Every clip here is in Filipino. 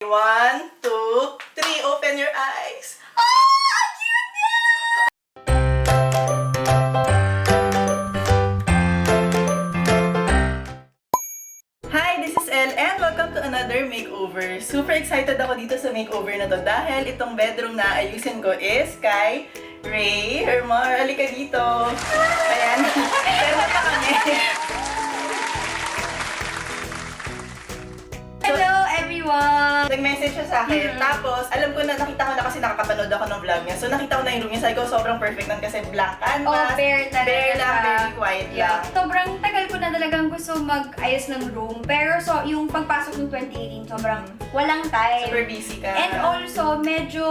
1, 2, 3. Open your eyes. Hi, this is Elle and welcome to another makeover. Super excited ako dito sa makeover na to dahil itong bedroom na ayusin ko is kay Ray Hermar. Halika dito. Ayan. Pero pa kami. Hello everyone! Nag-message siya sa akin. Tapos, alam ko na, nakita ko na kasi nakakapanood ako ng vlog niya. So, nakita ko na yung room niya. Sabi ko, sobrang perfect nun kasi blank canvas. Oh, bare talaga Bare lang, siya. very quiet lang. Sobrang tagal ko na talagang gusto mag-ayos ng room. Pero so, yung pagpasok ng 2018, sobrang walang time. Super busy ka. And also, medyo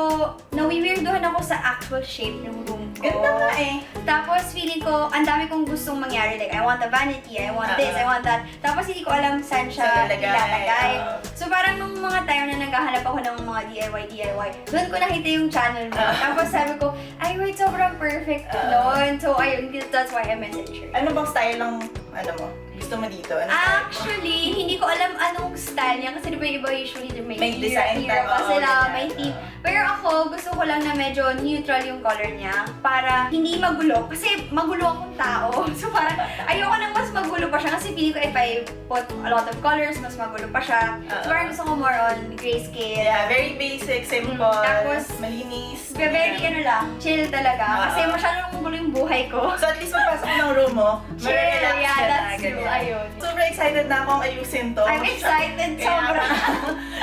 nawiwirduhan ako sa actual shape ng room ko. Ganda nga eh. Tapos, feeling ko, ang dami kong gustong mangyari. Like, I want a vanity, I want this, I want that. Tapos, hindi ko alam saan siya ilalagay. So, parang nung mga time na naghahanap ako ng mga DIY, doon ko nakita yung channel mo. Tapos, sabi ko, ay, wait, sobrang perfect nun. So, ayun, that's why I messaged her. Ano bang style ng, ano mo? Gusto mo dito? Ano Actually, hindi ko alam anong style niya kasi di ba iba usually May design hero type, kasi oo, na ganyan. may theme. Pero ako, gusto ko lang na medyo neutral yung color niya para hindi magulo. Kasi magulo akong tao. So parang ayoko nang mas magulo pa siya kasi feeling ko if I put a lot of colors, mas magulo pa siya. So parang gusto ko more on grayscale. Yeah, very basic, simple, Tapos, malinis. Very ano lang, chill talaga. Kasi masyadong magulo yung buhay ko. So, at least pagpasok mo ng room mo, Chill, marelax yeah, ka na, that's true. ganyan. Ayun. Super excited na akong ayusin to. I'm excited Kaya- sobra.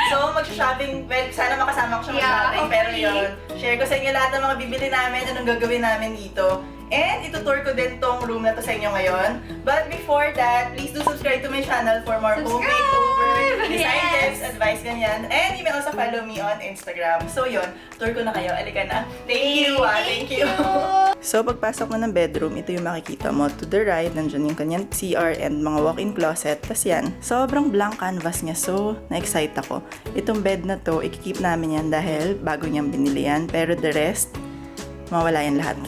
So, mag-shopping, well, sana makasama ko siya Yeah, mag-shopping. Pero hopefully. yun, share ko sa inyo lahat ng mga bibili namin, anong gagawin namin dito. And itutour ko din tong room na to sa inyo ngayon. But before that, please do subscribe to my channel for more home Subscribe! makeover, design Yes! tips, advice, ganyan. And you may also follow me on Instagram. So yun, tour ko na kayo. Alika na. Thank you! Thank you! So, pagpasok mo ng bedroom, ito yung makikita mo. To the right, nandyan yung kanyang CR and mga walk-in closet. Tapos yan, sobrang blank canvas niya. So, na-excite ako. Itong bed na to, ikikip namin yan dahil bago niyang binili yan. Pero the rest, mawala yan lahat.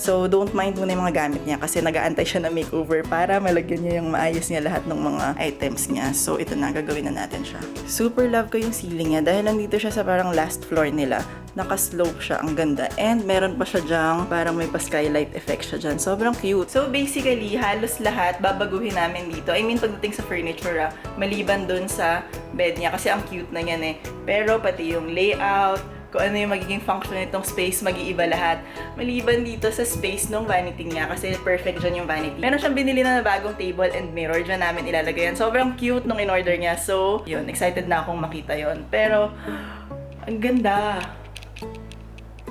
So, don't mind muna yung mga gamit niya kasi nag-aantay siya na makeover para malagyan niya yung maayos niya lahat ng mga items niya. So, ito na, gagawin na natin siya. Super love ko yung ceiling niya dahil nandito siya sa parang last floor nila. Naka-slope siya, ang ganda. And meron pa siya dyang, parang may pa-skylight effect siya dyan. Sobrang cute. So, basically, halos lahat babaguhin namin dito. I mean, pagdating sa furniture, maliban dun sa bed niya kasi ang cute na yan eh. Pero pati yung layout, kung ano yung magiging function nitong space, mag-iiba lahat. Maliban dito sa space ng vanity niya kasi perfect dyan yung vanity. Meron siyang binili na bagong table and mirror. Dyan namin ilalagay yan. Sobrang cute nung in-order niya. So, yun. Excited na akong makita yon. Pero, ang ganda.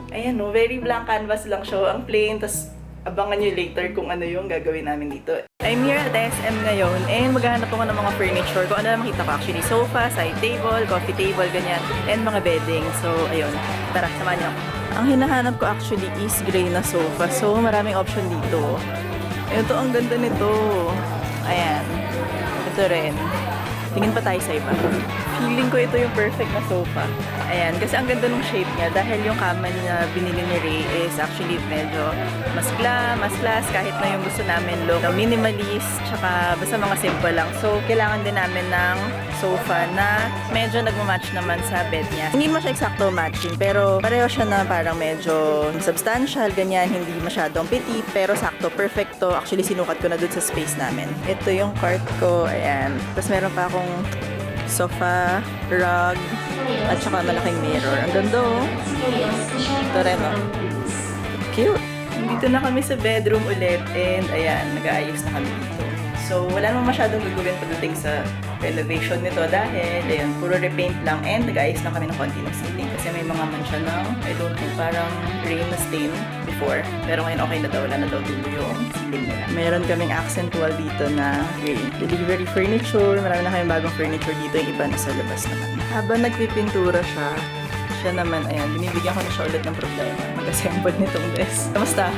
Ayan no, very blank canvas lang siya. Ang plain, tas abangan nyo later kung ano yung gagawin namin dito. I'm here at SM ngayon and maghahanap ako ng mga furniture. Kung ano na makita ko actually, sofa, side table, coffee table, ganyan, and mga bedding. So, ayun. Tara, samahan niyo ako. Ang hinahanap ko actually is gray na sofa. So, maraming option dito. Ito, ang ganda nito. Ayan. Ito rin. Tingin pa tayo sa iba. Feeling ko ito yung perfect na sofa. Ayan, kasi ang ganda ng shape niya dahil yung kama na binili ni Ray is actually medyo mas glam, mas class, kahit na yung gusto namin look minimalist, tsaka basta mga simple lang. So, kailangan din namin ng sofa na medyo nagmamatch naman sa bed niya. Hindi mo siya eksakto matching, pero pareho siya na parang medyo substantial, ganyan, hindi masyadong petit, pero sakto, perfecto. Actually, sinukat ko na dun sa space namin. Ito yung cart ko, ayan. Tapos meron pa akong sofa, rug, at saka malaking mirror. Ang ganda oh. Ito rin oh. Cute! Dito na kami sa bedroom ulit and ayan, nag-aayos na kami dito. So, wala namang masyadong gagawin pagdating sa renovation nito dahil, ayun, puro repaint lang and nag-aayos na kami ng konti ng ceiling kasi may mga mancha ng, I don't know, parang rain na stain before. Pero ngayon okay na daw, wala na daw tulo yung ceiling nila. Meron kaming accent wall dito na gray. Delivery furniture, marami na kaming bagong furniture dito, yung iba nasa labas naman. Habang nagpipintura siya naman, ayan, binibigyan ko na siya ulit ng problema. Mag-assemble nitong desk. Kamusta?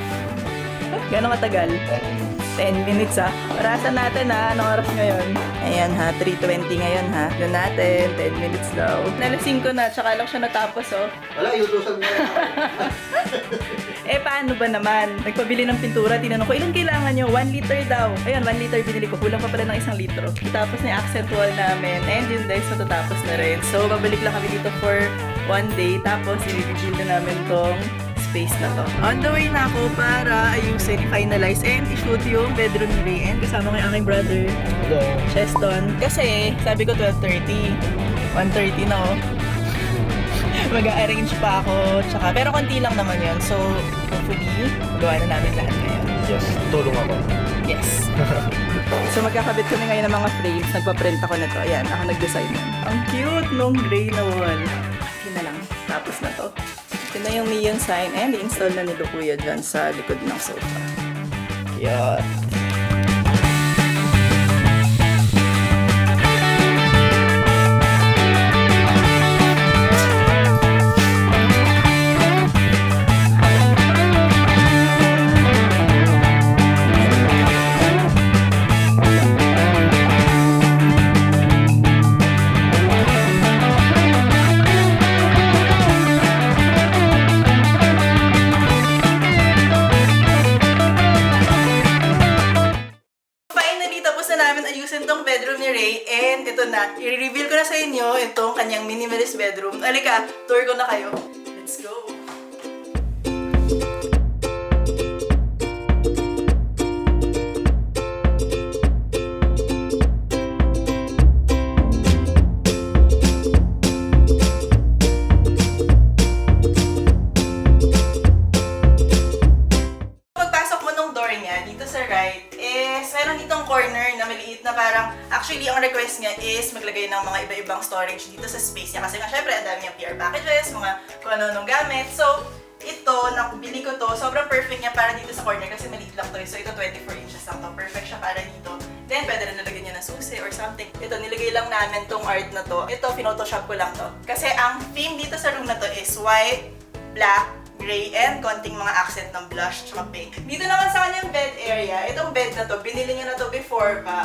Gano'ng katagal? 10 10 minutes ha. Orasan natin ha. Anong oras ngayon? Ayan ha, 3:20 ngayon ha. Doon natin, 10 minutes daw. Nalasing ko na, tsaka lang siya natapos oh. Wala, yutusan mo yan. Paano ba naman? Nagpabili ng pintura, tinanong ko, ilang kailangan nyo? 1 liter daw. Ayun, 1 liter binili ko. Kulang pa pala ng 1 litro. Tapos na yung accent wall namin. And yun guys, matatapos na rin. So, babalik lang kami dito for 1 day. Tapos, i-reveal na namin tong space na to. On the way na ako para ayusin, i-finalize, and i-shoot yung bedroom ni Ray. And kasama ko yung aking brother, Hello. Cheston. Kasi, sabi ko 12:30. 1:30 na oh. Mag-a-arrange pa ako. Tsaka, pero konti lang naman yun. So, hopefully, magawa na namin lahat ngayon. Yes, tulong ako. Yes. So, magkakabit kami ngayon ng mga frames. Nagpa-print ako nito. Ayan, ako nag-design nun. Ang cute nung gray na wall. Yun na lang. Tapos na to. Ito na yung neon sign and i-install na nilo kuya dyan sa likod ng sofa. Cute. Ayusin tong bedroom ni Ray, and ito na, i-reveal ko na sa inyo itong kanyang minimalist bedroom. Halika, tour ko na kayo. Let's go! Pagpasok mo nung door niya, dito sa right, meron ditong corner na maliit na parang, actually, ang request niya is maglagay ng mga iba-ibang storage dito sa space niya. Kasi nga, syempre, ang dami niyang PR packages, mga kung ano-anong gamit. So, ito, nakabili ko to, sobrang perfect niya para dito sa corner kasi maliit lang to. So, ito 24 inches lang to. Perfect siya para dito. Then, pwede rin nalagyan niya ng susi or something. Ito, nilagay lang namin tong art na to. Ito, pinotoshop ko lang to. Kasi ang theme dito sa room na to is white, black, gray, and konting mga accent ng blush tsaka pink. Dito naman sa kanyang bed area, itong bed na to, binili niya na to before pa.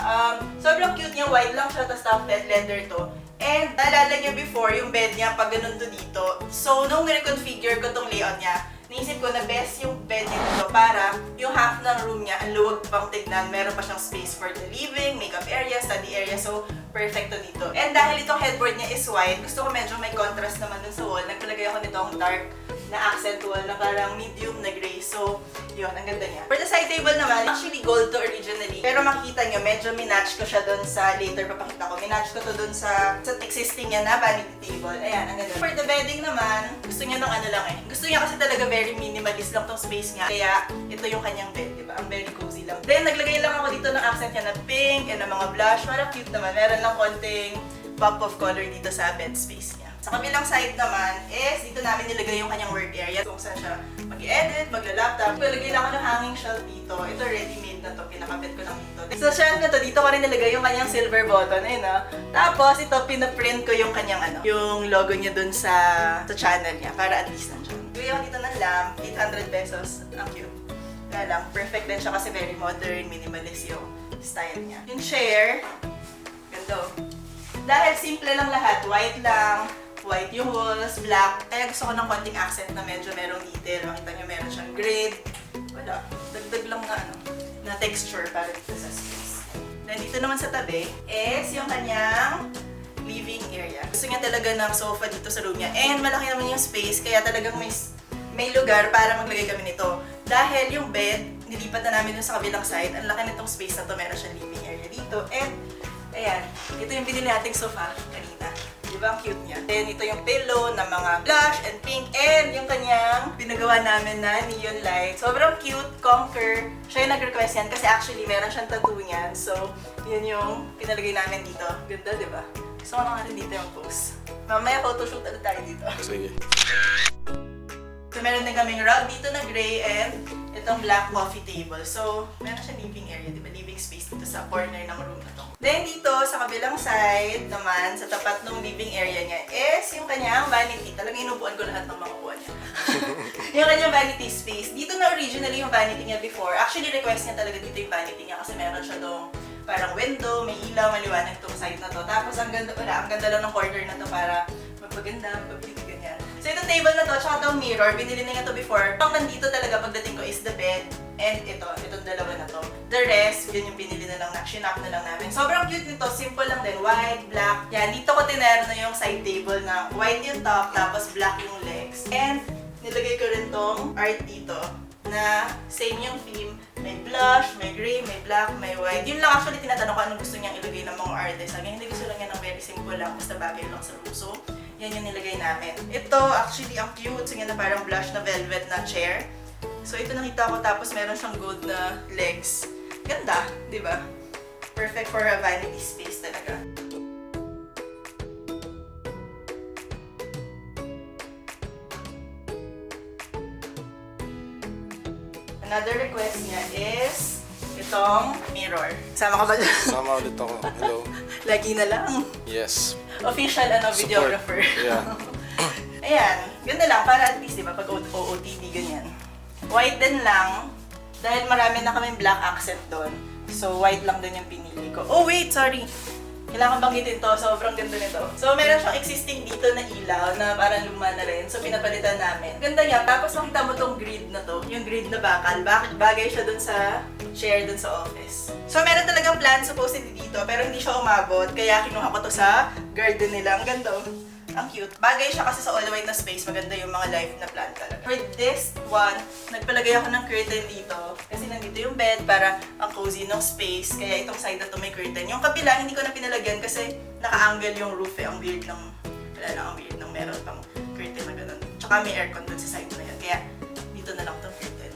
Sobrang cute niya, white lang siya, tapos top bed leather to. And naalala niya before, yung bed niya, pag ganun to dito. So, nung reconfigure ko tong layout niya, naisip ko na best yung bed niya dito para yung half ng room niya, ang luwag pang tignan, meron pa siyang space for the living, makeup area, study area, so perfect to dito. And dahil itong headboard niya is white, gusto ko medyo may contrast naman dun sa wall. Nagpalagay ako nitong dark na accent wall na parang medium na gray. So, yun, ang ganda niya. For the side table naman, actually gold to originally. Pero makikita nyo, medyo minatch ko siya dun sa, later papakita ko, minatch ko to dun sa existing niya na vanity table. Ayan, ang ganda. For the bedding naman, gusto niya ng ano lang eh. Gusto niya kasi talaga very minimalist lang tong space niya. Kaya, ito yung kanyang bed, diba? Ang very cozy lang. Then, naglagay lang ako dito ng accent niya na pink and ng mga blush. Parang cute naman. Meron lang konting pop of color dito sa bed space niya. Sa kabilang side naman is dito namin nilagay yung kanyang work area. Kung saan siya mag-edit, magla-laptop. Nilagay lang ako ng hanging shelf dito. Ito ready-made na to. Pinakabit ko lang dito. Sa shelf na to, dito ko rin nilagay yung kanyang silver button. Ayun ah. Tapos ito, pinaprint ko yung kanyang yung logo niya dun sa channel niya. Para at least nandiyan. Bigay ako dito ng lamp. 800 pesos. Ang cute. Kaya lang, perfect din siya kasi very modern, minimalist yung style niya. Yung chair, ganda. Dahil simple lang lahat, white lang, white yung walls, black. Kaya gusto ko ng konting accent na medyo merong detail. Makita nyo meron siyang grid. Wala. Dagdag lang na na texture para dito sa space. Then dito naman sa tabi is yung kanyang living area. Gusto niya talaga ng sofa dito sa room niya. And malaki naman yung space, kaya talagang may lugar para maglagay kami nito. Dahil yung bed, nilipat na namin dun sa kabilang side. Ang laki nitong space na to, meron siyang living area dito. And ayan, ito yung binili nating sofa kanina. Diba ang cute niya? Then ito yung pillow na mga blush and pink. And yung kanyang pinagawa namin na neon light. Sobrang cute, conquer. Siya yung nag-request yan kasi actually meron siyang tattoo niyan. So, yun yung pinalagay namin dito. Ganda, diba? Gusto ko na nga rin dito yung post. Mamaya photoshoot ulit tayo dito. Sige. So, meron din kaming rug dito na gray and itong black coffee table. So, meron siya living area, di ba? Living space dito sa corner ng room na to. Then, dito sa kabilang side naman, sa tapat ng living area niya, is yung kanyang vanity. Talagang inupuan ko lahat ng mga upuan niya. yung kanyang vanity space. Dito na originally yung vanity niya before. Actually, request niya talaga dito yung vanity niya kasi meron siya dong parang window, may ilaw, maliwanag itong side na to. Tapos ang ganda lang ng corner na to para magpaganda, magpapili, ganyan. So itong table na to, tsaka itong mirror, binili na niya to before. Ang nandito talaga pagdating ko is the bed and itong dalawa na to. The rest, yun yung binili na lang, shinap na lang namin. Sobrang cute nito, simple lang din, white, black. Yan, dito ko tinero na yung side table na white yung top, tapos black yung legs. And nilagay ko rin tong art dito na same yung theme. May blush, may gray, may black, may white. Yun lang actually tinatanong ko anong gusto niyang ilagay ng mga artist. Sabi hindi gusto lang niya ng very simple lang, basta bagay lang sa room. So, yan yung nilagay namin. Ito, actually, ang cute. So, yan na parang blush na velvet na chair. So, ito nakita ko. Tapos, meron siyang gold na legs. Ganda, di ba? Perfect for a vanity space talaga. Another request niya is itong mirror. Sama ka ba dyan? Sama ulit ako. Hello. Lagi na lang. Yes. Official videographer. Yeah. Ayan, ganda lang para at least, di ba, pag OOTD, ganyan. White din lang, dahil marami na kaming black accent doon. So, white lang din yung pinili ko. Oh, wait, sorry. Kailangan banggitin to, sobrang ganda nito. So, meron siyang existing dito na ilaw na parang luma na rin. So, pinapalitan namin. Ganda niya. Tapos, makita mo tong grid na to, yung grid na bakal. Bakit bagay siya dun sa chair dun sa office. So, meron talagang plan supposedly dito, pero hindi siya umabot. Kaya kinuha ko to sa garden nila. Ang ganda. Ang cute. Bagay siya kasi sa all white na space. Maganda yung mga live na plant talaga. For this one, nagpalagay ako ng curtain dito. Kasi nandito yung bed para ang cozy ng space. Kaya itong side na to may curtain. Yung kabila, hindi ko na pinalagyan kasi naka-angle yung roof eh. Ang weird ng, wala lang, ang weird ng meron pang curtain na ganun. Tsaka may aircon dun sa side na yan. Kaya dito na lang itong curtain.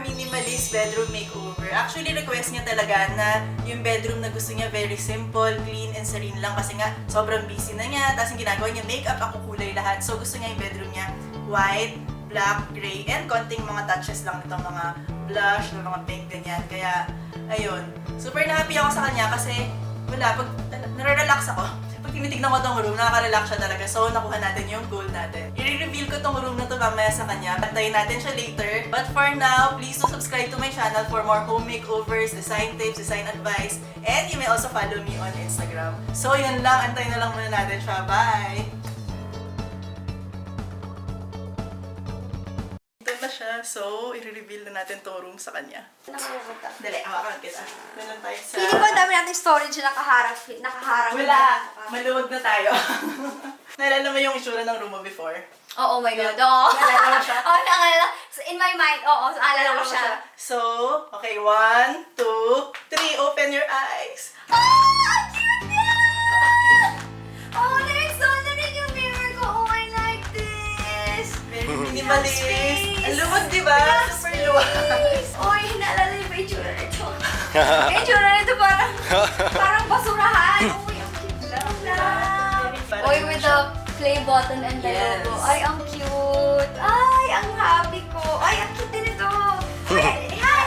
Minimalist bedroom makeover. Actually, request niya talaga na yung bedroom na gusto niya very simple, clean, and serene lang kasi nga sobrang busy na niya. Tapos yung ginagawa niya, makeup, ako kulay lahat. So gusto niya yung bedroom niya white, black, gray, and konting mga touches lang itong mga blush, ng mga pink, ganyan. Kaya, ayun. Super na happy ako sa kanya kasi wala, pag nare-relax ako. Pag tinitignan ko tong room, nakaka-relax siya talaga. So, nakuha natin yung goal natin. I-reveal ko tong room na to mamaya sa kanya. Pantayin natin siya later. But for now, please do subscribe to my channel for more home makeovers, design tips, design advice, and you may also follow me on Instagram. So, yun lang. Antayin na lang muna natin siya. Bye! Ito na siya. So, i-reveal na natin tong room sa kanya. Nakakuta. Dali, hawakan kita. Meron tayo sa... Feeling ko ang dami natin storage na nakaharang. Wala! Maluwag na tayo. Naalala mo yung itsura ng room mo before? Oh my God. Oo. Naalala mo siya? Oo, naalala. So, in my mind, oo. So, alala ko siya. So, okay, 1, 2, 3. Open your eyes. Oh! Ang cute niya! Oh, na-install na rin yung mirror ko. Oh, I like this. Very minimalist. Space. Ang luwag, di ba? Super luwag. Oy, naalala niyo ba yung itsura nito? Yung itsura nito parang basurahan. Uy, ang cute lang. Oy, with the play button and the Yes. logo. Ay, ang cute. Ay, ang happy ko. Ay, ang cute din ito. Ay, hi!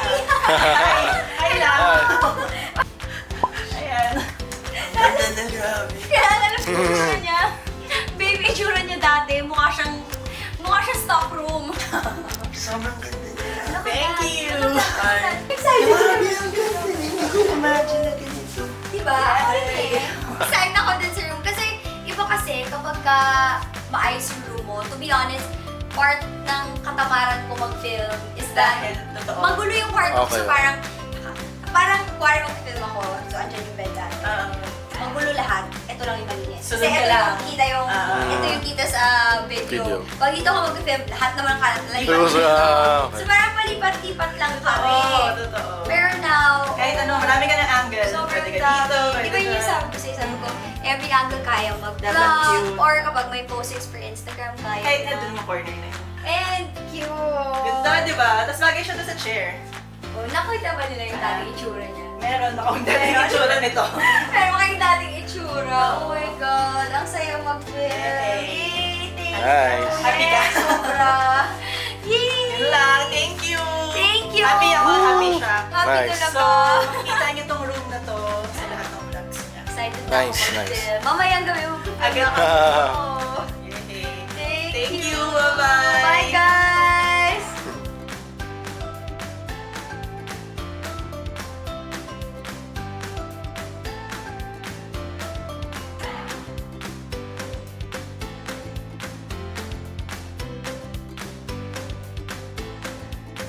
Hi lang. Ayan. Ganda na grabe. Kaya alam ko yung itsura niya. Baby, itsura niya dati. Mukha siyang stock room. Sobrang ganda niya. Thank you. Excited Grabe siya. ang ganda niya. Hindi ko imagine na ganito. Diba? Excited ako dun sa room. Kasi, iba kasi, kapag maayos yung room mo, to be honest, part ng katamaran ko mag-film is Dahil, that totoo. magulo yung part ko. So, Okay. parang kuwari mag-film ako. So, andyan yung bed dahil. Magulo lahat. Ito lang yung malinis. So, Kasi doon ka ito lang. yung kita ito yung kita sa video. Video. Pag dito ako mag-film, lahat naman like, Pero so, parang palipat-lipat lang kami. Oo, totoo. Pero now, Kahit ano, marami ka ng angle. sobrang Pwede ka dito, dami. pwede Di ba yun yung ka- sabi ko sa'yo? Sabi ko, every angle kaya Dapat mag-vlog. cute. Or kapag may postings for Instagram, kaya Kahit na. na dun yung corner na yun. And cute. Ganda, di ba? Tapos bagay siya doon sa chair. Oh, nakita ba nila yung dating itsura niya? Meron akong dating itsura nito. Pero makikita dating itsura. Oh my God. Ang Yay! Thank Nice. you. Happy ka? Sobra. Yay! Yun lang. Thank you. Thank you. Happy ako. Happy siya. Happy Nice. talaga. So, makikita niyo tong room na to sa lahat ng vlogs niya. Excited na Nice, ako. nice. Mamayang gabi mo. Agad ako. Oh. Yay. Thank Thank you. you. Bye-bye.